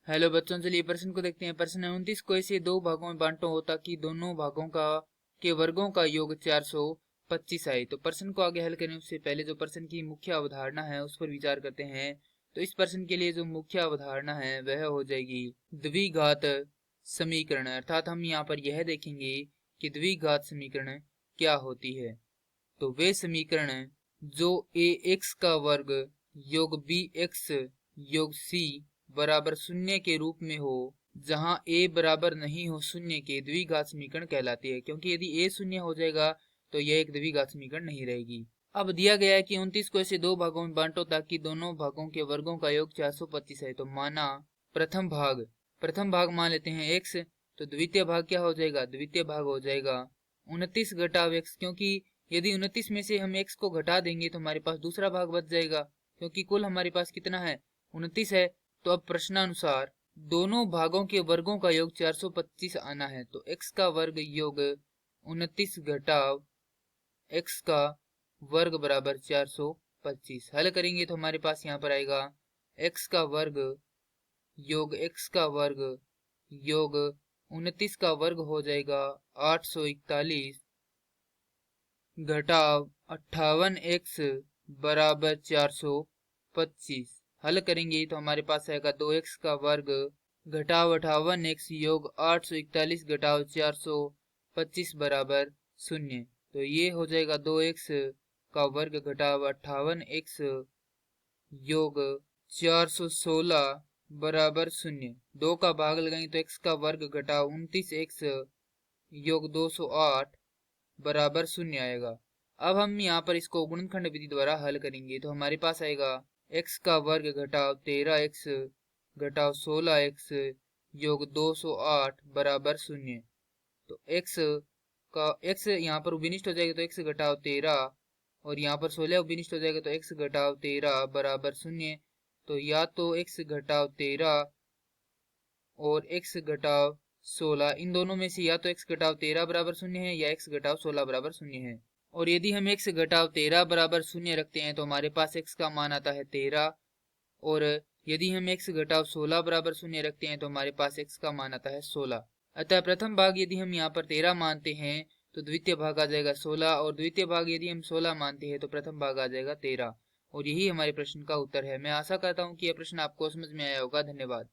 Hello बच्चों, चलिए प्रश्न को देखते हैं। प्रश्न है 29 को ऐसे दो भागों में बांटो हो ताकि दोनों भागों का के वर्गों का योग 425 आए। तो प्रश्न को आगे हल करने उससे पहले जो प्रश्न की मुख्य अवधारणा है उस पर विचार करते हैं। तो इस प्रश्न के लिए जो मुख्य अवधारणा है वह हो जाएगी द्विघात समीकरण, अर्थात हम यहाँ पर यह देखेंगे कि द्विघात समीकरण क्या होती है। तो वे समीकरण जो ए एक्स का वर्ग योग बी एक्स योग सी बराबर शून्य के रूप में हो, जहां a बराबर नहीं हो शून्य के, द्विघात समीकरण कहलाती है। क्योंकि यदि a शून्य हो जाएगा तो यह एक द्विघात समीकरण नहीं रहेगी। अब दिया गया है कि 29 को ऐसे दो भागों में बांटो ताकि दोनों भागों के वर्गों का योग 425 है। तो माना प्रथम भाग मान लेते हैं x, तो द्वितीय भाग क्या हो जाएगा? द्वितीय भाग हो जाएगा 29 घटाव x, क्योंकि यदि 29 में से हम x को घटा देंगे तो हमारे पास दूसरा भाग बच जाएगा, क्योंकि कुल हमारे पास कितना है? 29 है। तो अब प्रश्नानुसार दोनों भागों के वर्गों का योग 425 आना है। तो x का वर्ग योग 29 घटाव x का वर्ग बराबर 425। हल करेंगे तो हमारे पास यहाँ पर आएगा x का वर्ग योग x का वर्ग योग 29 का वर्ग हो जाएगा 841 घटाव 58x बराबर 425। हल करेंगे तो हमारे पास आएगा 2x का वर्ग घटाव 58x योग 841 घटाव 425 बराबर 0। तो ये हो जाएगा 2x का वर्ग घटाव 58x योग 416 बराबर 0। 2 का भाग लगाएंगे तो x का वर्ग घटाव 29x योग 208 बराबर 0 आएगा। अब हम यहाँ पर इसको गुणनखंड विधि द्वारा हल करेंगे तो हमारे पास आएगा x का वर्ग घटाव 13x घटाव 16x योग 208 बराबर 0। तो x यहाँ पर विनिष्ट हो जाएगा तो x घटाव 13 और यहाँ पर 16 विनिष्ट हो जाएगा तो x घटाव 13 बराबर 0। तो या तो x घटाव 13 और x घटाव 16, इन दोनों में से या तो x घटाव 13 बराबर 0 है या x घटाव 16 बराबर 0 है। और यदि हम x घटाव 13 बराबर 0 रखते हैं तो हमारे पास x का मान आता है 13, और यदि हम x घटाव 16 बराबर 0 रखते हैं तो हमारे पास x का मान आता है 16। अतः प्रथम भाग यदि हम यहाँ पर 13 मानते हैं तो द्वितीय भाग आ जाएगा 16, और द्वितीय भाग यदि हम 16 मानते हैं तो प्रथम भाग आ जाएगा 13। और यही हमारे प्रश्न का उत्तर है। मैं आशा करता हूँ कि यह प्रश्न आपको समझ में आया होगा। धन्यवाद।